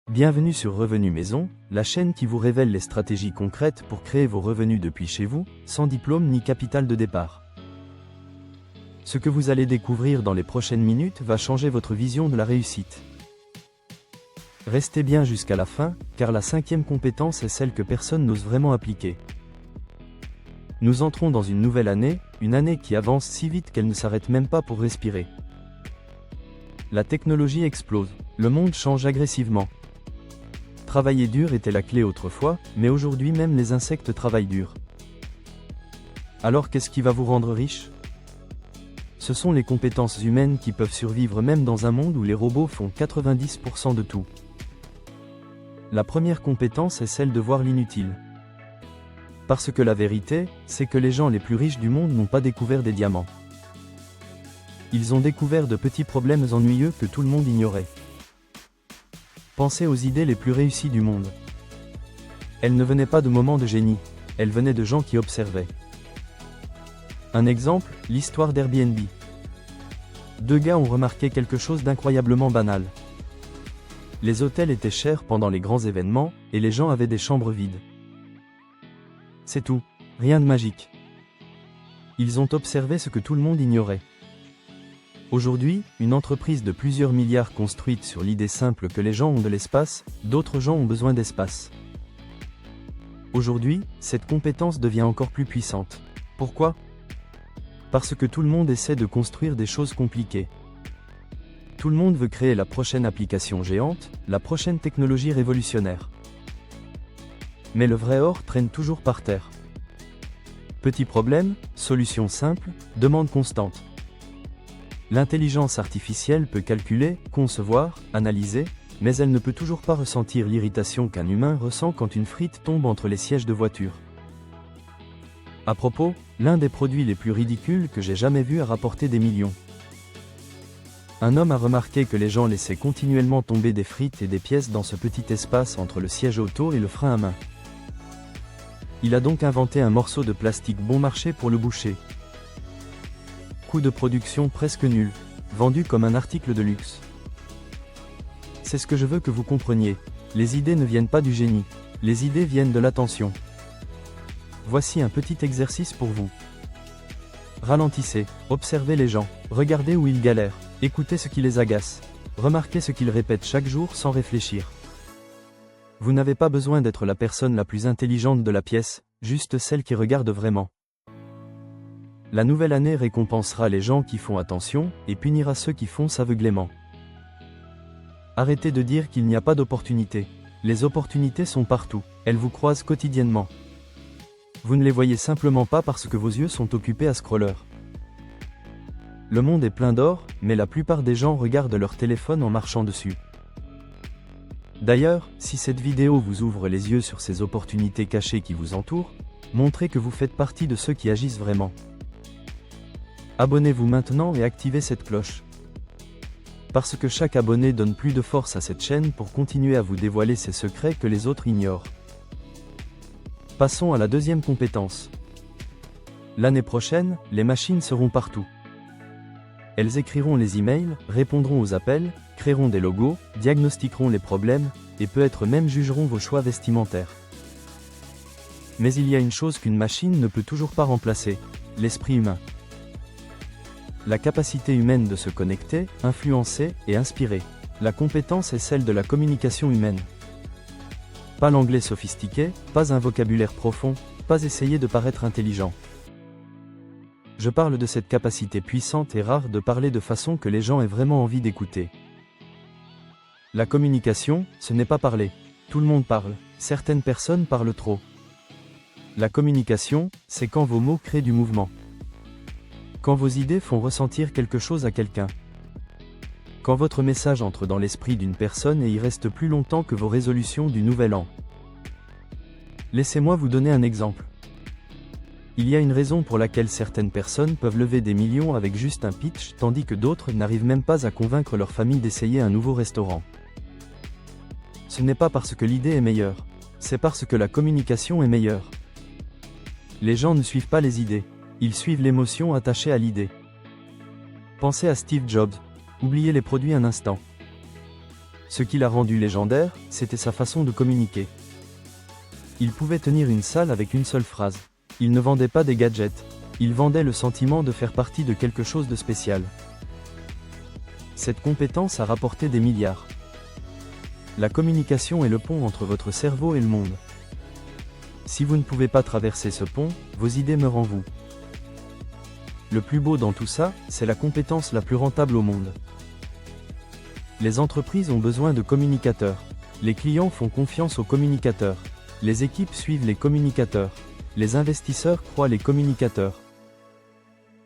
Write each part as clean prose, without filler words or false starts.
Bienvenue sur Revenu Maison, la chaîne qui vous révèle les stratégies concrètes pour créer vos revenus depuis chez vous, sans diplôme ni capital de départ. Ce que vous allez découvrir dans les prochaines minutes va changer votre vision de la réussite. Restez bien jusqu'à la fin, car la 5e compétence est celle que personne n'ose vraiment appliquer. Nous entrons dans une nouvelle année, une année qui avance si vite qu'elle ne s'arrête même pas pour respirer. La technologie explose, le monde change agressivement. Travailler dur était la clé autrefois, mais aujourd'hui même les insectes travaillent dur. Alors qu'est-ce qui va vous rendre riche? Ce sont les compétences humaines qui peuvent survivre même dans un monde où les robots font 90% de tout. La première compétence est celle de voir l'inutile. Parce que la vérité, c'est que les gens les plus riches du monde n'ont pas découvert des diamants. Ils ont découvert de petits problèmes ennuyeux que tout le monde ignorait. Pensez aux idées les plus réussies du monde. Elles ne venaient pas de moments de génie, elles venaient de gens qui observaient. Un exemple, l'histoire d'Airbnb. 2 gars ont remarqué quelque chose d'incroyablement banal. Les hôtels étaient chers pendant les grands événements, et les gens avaient des chambres vides. C'est tout, rien de magique. Ils ont observé ce que tout le monde ignorait. Aujourd'hui, une entreprise de plusieurs milliards construite sur l'idée simple que les gens ont de l'espace, d'autres gens ont besoin d'espace. Aujourd'hui, cette compétence devient encore plus puissante. Pourquoi? Parce que tout le monde essaie de construire des choses compliquées. Tout le monde veut créer la prochaine application géante, la prochaine technologie révolutionnaire. Mais le vrai or traîne toujours par terre. Petit problème, solution simple, demande constante. L'intelligence artificielle peut calculer, concevoir, analyser, mais elle ne peut toujours pas ressentir l'irritation qu'un humain ressent quand une frite tombe entre les sièges de voiture. À propos, l'un des produits les plus ridicules que j'ai jamais vu a rapporté des millions. Un homme a remarqué que les gens laissaient continuellement tomber des frites et des pièces dans ce petit espace entre le siège auto et le frein à main. Il a donc inventé un morceau de plastique bon marché pour le boucher. Coût de production presque nul, vendu comme un article de luxe. C'est ce que je veux que vous compreniez, les idées ne viennent pas du génie, les idées viennent de l'attention. Voici un petit exercice pour vous. Ralentissez, observez les gens, regardez où ils galèrent, écoutez ce qui les agace, remarquez ce qu'ils répètent chaque jour sans réfléchir. Vous n'avez pas besoin d'être la personne la plus intelligente de la pièce, juste celle qui regarde vraiment. La nouvelle année récompensera les gens qui font attention, et punira ceux qui foncent aveuglément. Arrêtez de dire qu'il n'y a pas d'opportunités. Les opportunités sont partout, elles vous croisent quotidiennement. Vous ne les voyez simplement pas parce que vos yeux sont occupés à scroller. Le monde est plein d'or, mais la plupart des gens regardent leur téléphone en marchant dessus. D'ailleurs, si cette vidéo vous ouvre les yeux sur ces opportunités cachées qui vous entourent, montrez que vous faites partie de ceux qui agissent vraiment. Abonnez-vous maintenant et activez cette cloche. Parce que chaque abonné donne plus de force à cette chaîne pour continuer à vous dévoiler ces secrets que les autres ignorent. Passons à la 2e compétence. L'année prochaine, les machines seront partout. Elles écriront les emails, répondront aux appels, créeront des logos, diagnostiqueront les problèmes, et peut-être même jugeront vos choix vestimentaires. Mais il y a une chose qu'une machine ne peut toujours pas remplacer, l'esprit humain. La capacité humaine de se connecter, influencer et inspirer. La compétence est celle de la communication humaine. Pas l'anglais sophistiqué, pas un vocabulaire profond, pas essayer de paraître intelligent. Je parle de cette capacité puissante et rare de parler de façon que les gens aient vraiment envie d'écouter. La communication, ce n'est pas parler. Tout le monde parle, certaines personnes parlent trop. La communication, c'est quand vos mots créent du mouvement. Quand vos idées font ressentir quelque chose à quelqu'un. Quand votre message entre dans l'esprit d'une personne et y reste plus longtemps que vos résolutions du nouvel an. Laissez-moi vous donner un exemple. Il y a une raison pour laquelle certaines personnes peuvent lever des millions avec juste un pitch, tandis que d'autres n'arrivent même pas à convaincre leur famille d'essayer un nouveau restaurant. Ce n'est pas parce que l'idée est meilleure, c'est parce que la communication est meilleure. Les gens ne suivent pas les idées. Ils suivent l'émotion attachée à l'idée. Pensez à Steve Jobs. Oubliez les produits un instant. Ce qui l'a rendu légendaire, c'était sa façon de communiquer. Il pouvait tenir une salle avec une seule phrase. Il ne vendait pas des gadgets. Il vendait le sentiment de faire partie de quelque chose de spécial. Cette compétence a rapporté des milliards. La communication est le pont entre votre cerveau et le monde. Si vous ne pouvez pas traverser ce pont, vos idées meurent en vous. Le plus beau dans tout ça, c'est la compétence la plus rentable au monde. Les entreprises ont besoin de communicateurs. Les clients font confiance aux communicateurs. Les équipes suivent les communicateurs. Les investisseurs croient les communicateurs.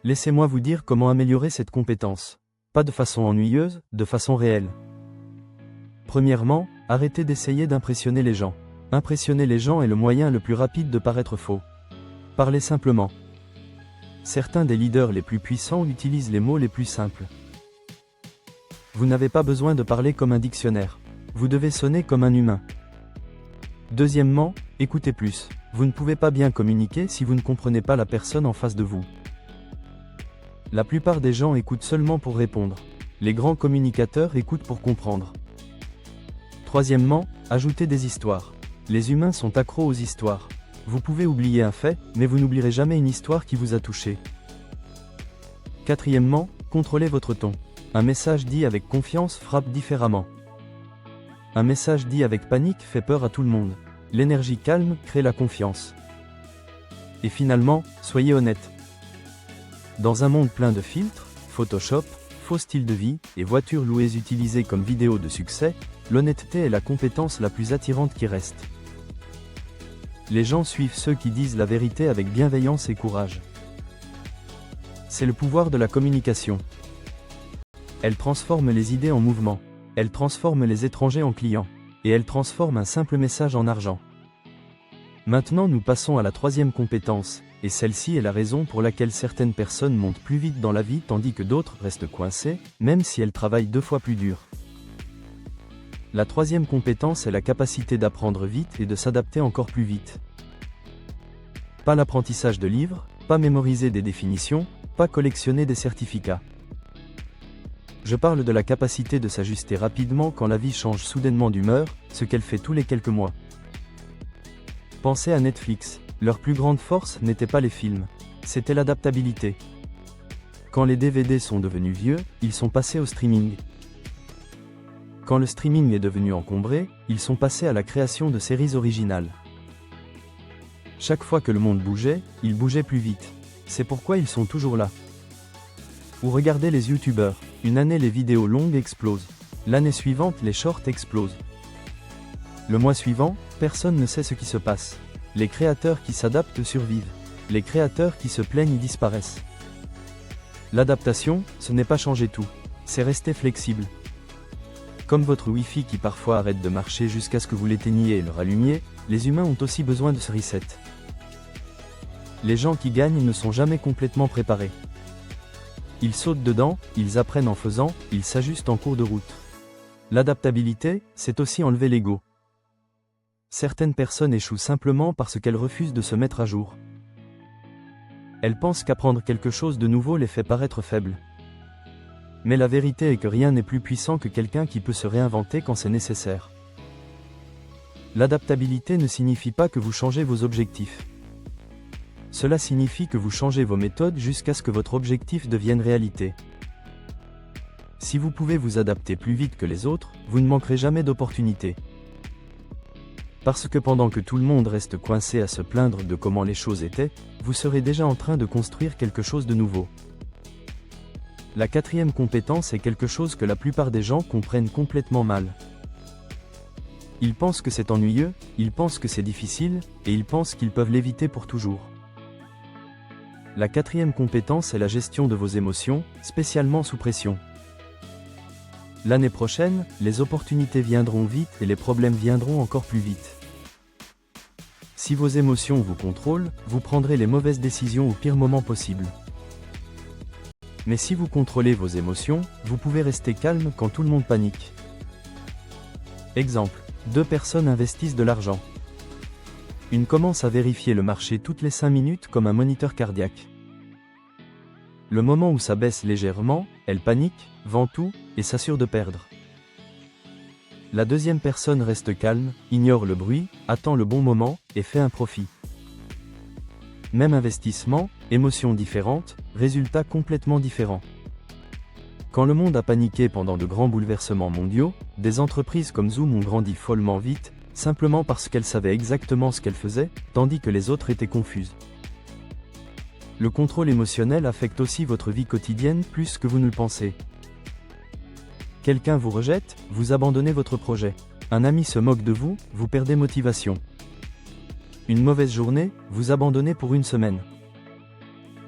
Laissez-moi vous dire comment améliorer cette compétence. Pas de façon ennuyeuse, de façon réelle. Premièrement, arrêtez d'essayer d'impressionner les gens. Impressionner les gens est le moyen le plus rapide de paraître faux. Parlez simplement. Certains des leaders les plus puissants utilisent les mots les plus simples. Vous n'avez pas besoin de parler comme un dictionnaire. Vous devez sonner comme un humain. Deuxièmement, écoutez plus. Vous ne pouvez pas bien communiquer si vous ne comprenez pas la personne en face de vous. La plupart des gens écoutent seulement pour répondre. Les grands communicateurs écoutent pour comprendre. Troisièmement, ajoutez des histoires. Les humains sont accros aux histoires. Vous pouvez oublier un fait, mais vous n'oublierez jamais une histoire qui vous a touché. Quatrièmement, contrôlez votre ton. Un message dit avec confiance frappe différemment. Un message dit avec panique fait peur à tout le monde. L'énergie calme crée la confiance. Et finalement, soyez honnête. Dans un monde plein de filtres, Photoshop, faux style de vie, et voitures louées utilisées comme vidéo de succès, l'honnêteté est la compétence la plus attirante qui reste. Les gens suivent ceux qui disent la vérité avec bienveillance et courage. C'est le pouvoir de la communication. Elle transforme les idées en mouvement. Elle transforme les étrangers en clients. Et elle transforme un simple message en argent. Maintenant nous passons à la troisième compétence, et celle-ci est la raison pour laquelle certaines personnes montent plus vite dans la vie tandis que d'autres restent coincées, même si elles travaillent 2 fois plus dur. La troisième compétence est la capacité d'apprendre vite et de s'adapter encore plus vite. Pas l'apprentissage de livres, pas mémoriser des définitions, pas collectionner des certificats. Je parle de la capacité de s'ajuster rapidement quand la vie change soudainement d'humeur, ce qu'elle fait tous les quelques mois. Pensez à Netflix, leur plus grande force n'était pas les films, c'était l'adaptabilité. Quand les DVD sont devenus vieux, ils sont passés au streaming. Quand le streaming est devenu encombré, ils sont passés à la création de séries originales. Chaque fois que le monde bougeait, ils bougeaient plus vite. C'est pourquoi ils sont toujours là. Ou regardez les youtubeurs, une année les vidéos longues explosent. L'année suivante les shorts explosent. Le mois suivant, personne ne sait ce qui se passe. Les créateurs qui s'adaptent survivent. Les créateurs qui se plaignent disparaissent. L'adaptation, ce n'est pas changer tout. C'est rester flexible. Comme votre Wi-Fi qui parfois arrête de marcher jusqu'à ce que vous l'éteigniez et le rallumiez, les humains ont aussi besoin de ce reset. Les gens qui gagnent ne sont jamais complètement préparés. Ils sautent dedans, ils apprennent en faisant, ils s'ajustent en cours de route. L'adaptabilité, c'est aussi enlever l'ego. Certaines personnes échouent simplement parce qu'elles refusent de se mettre à jour. Elles pensent qu'apprendre quelque chose de nouveau les fait paraître faibles. Mais la vérité est que rien n'est plus puissant que quelqu'un qui peut se réinventer quand c'est nécessaire. L'adaptabilité ne signifie pas que vous changez vos objectifs. Cela signifie que vous changez vos méthodes jusqu'à ce que votre objectif devienne réalité. Si vous pouvez vous adapter plus vite que les autres, vous ne manquerez jamais d'opportunités. Parce que pendant que tout le monde reste coincé à se plaindre de comment les choses étaient, vous serez déjà en train de construire quelque chose de nouveau. La quatrième compétence est quelque chose que la plupart des gens comprennent complètement mal. Ils pensent que c'est ennuyeux, ils pensent que c'est difficile, et ils pensent qu'ils peuvent l'éviter pour toujours. La quatrième compétence est la gestion de vos émotions, spécialement sous pression. L'année prochaine, les opportunités viendront vite et les problèmes viendront encore plus vite. Si vos émotions vous contrôlent, vous prendrez les mauvaises décisions au pire moment possible. Mais si vous contrôlez vos émotions, vous pouvez rester calme quand tout le monde panique. Exemple, 2 personnes investissent de l'argent. Une commence à vérifier le marché toutes les 5 minutes comme un moniteur cardiaque. Le moment où ça baisse légèrement, elle panique, vend tout, et s'assure de perdre. La deuxième personne reste calme, ignore le bruit, attend le bon moment, et fait un profit. Même investissement, émotions différentes, résultats complètement différents. Quand le monde a paniqué pendant de grands bouleversements mondiaux, des entreprises comme Zoom ont grandi follement vite, simplement parce qu'elles savaient exactement ce qu'elles faisaient, tandis que les autres étaient confuses. Le contrôle émotionnel affecte aussi votre vie quotidienne plus que vous ne le pensez. Quelqu'un vous rejette, vous abandonnez votre projet. Un ami se moque de vous, vous perdez motivation. Une mauvaise journée, vous abandonnez pour une semaine.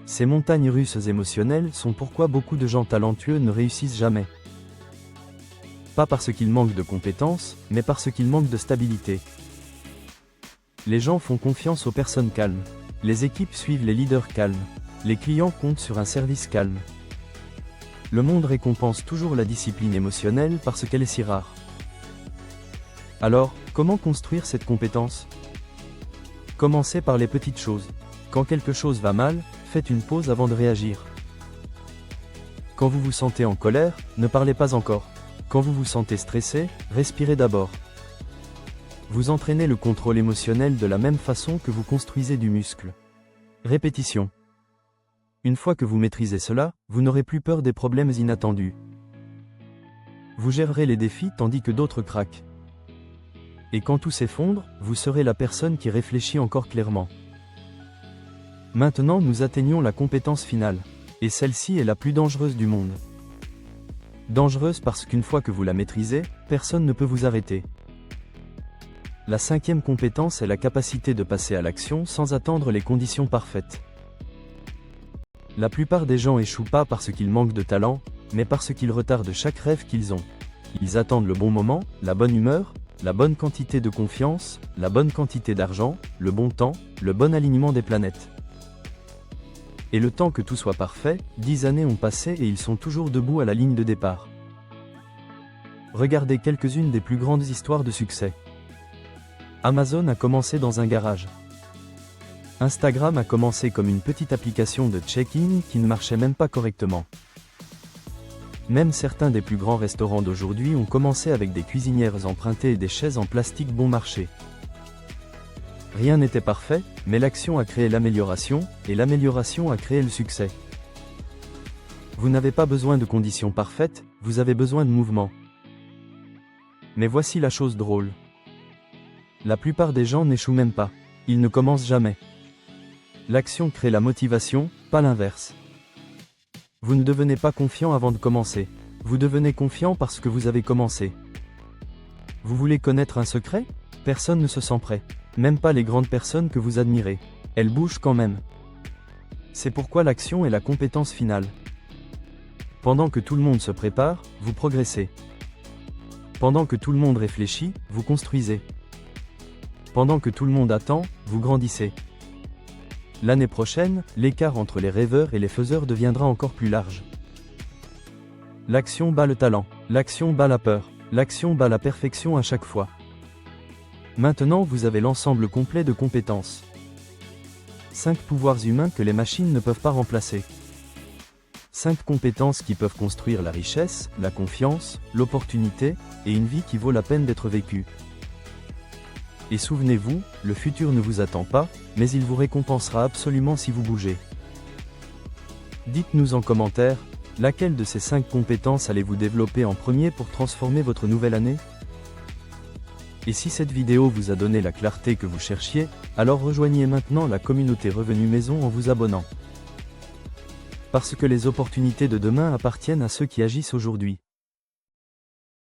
Ces montagnes russes émotionnelles sont pourquoi beaucoup de gens talentueux ne réussissent jamais. Pas parce qu'ils manquent de compétences, mais parce qu'ils manquent de stabilité. Les gens font confiance aux personnes calmes. Les équipes suivent les leaders calmes. Les clients comptent sur un service calme. Le monde récompense toujours la discipline émotionnelle parce qu'elle est si rare. Alors, comment construire cette compétence ? Commencez par les petites choses. Quand quelque chose va mal, faites une pause avant de réagir. Quand vous vous sentez en colère, ne parlez pas encore. Quand vous vous sentez stressé, respirez d'abord. Vous entraînez le contrôle émotionnel de la même façon que vous construisez du muscle. Répétition. Une fois que vous maîtrisez cela, vous n'aurez plus peur des problèmes inattendus. Vous gérerez les défis tandis que d'autres craquent. Et quand tout s'effondre, vous serez la personne qui réfléchit encore clairement. Maintenant nous atteignons la compétence finale. Et celle-ci est la plus dangereuse du monde. Dangereuse parce qu'une fois que vous la maîtrisez, personne ne peut vous arrêter. La cinquième compétence est la capacité de passer à l'action sans attendre les conditions parfaites. La plupart des gens échouent pas parce qu'ils manquent de talent, mais parce qu'ils retardent chaque rêve qu'ils ont. Ils attendent le bon moment, la bonne humeur, la bonne quantité de confiance, la bonne quantité d'argent, le bon temps, le bon alignement des planètes. Et le temps que tout soit parfait, 10 années ont passé et ils sont toujours debout à la ligne de départ. Regardez quelques-unes des plus grandes histoires de succès. Amazon a commencé dans un garage. Instagram a commencé comme une petite application de check-in qui ne marchait même pas correctement. Même certains des plus grands restaurants d'aujourd'hui ont commencé avec des cuisinières empruntées et des chaises en plastique bon marché. Rien n'était parfait, mais l'action a créé l'amélioration, et l'amélioration a créé le succès. Vous n'avez pas besoin de conditions parfaites, vous avez besoin de mouvement. Mais voici la chose drôle. La plupart des gens n'échouent même pas. Ils ne commencent jamais. L'action crée la motivation, pas l'inverse. Vous ne devenez pas confiant avant de commencer. Vous devenez confiant parce que vous avez commencé. Vous voulez connaître un secret ? Personne ne se sent prêt. Même pas les grandes personnes que vous admirez. Elles bougent quand même. C'est pourquoi l'action est la compétence finale. Pendant que tout le monde se prépare, vous progressez. Pendant que tout le monde réfléchit, vous construisez. Pendant que tout le monde attend, vous grandissez. L'année prochaine, l'écart entre les rêveurs et les faiseurs deviendra encore plus large. L'action bat le talent. L'action bat la peur. L'action bat la perfection à chaque fois. Maintenant vous avez l'ensemble complet de compétences. 5 pouvoirs humains que les machines ne peuvent pas remplacer. 5 compétences qui peuvent construire la richesse, la confiance, l'opportunité, et une vie qui vaut la peine d'être vécue. Et souvenez-vous, le futur ne vous attend pas, mais il vous récompensera absolument si vous bougez. Dites-nous en commentaire, laquelle de ces 5 compétences allez-vous développer en premier pour transformer votre nouvelle année ? Et si cette vidéo vous a donné la clarté que vous cherchiez, alors rejoignez maintenant la communauté Revenu Maison en vous abonnant. Parce que les opportunités de demain appartiennent à ceux qui agissent aujourd'hui.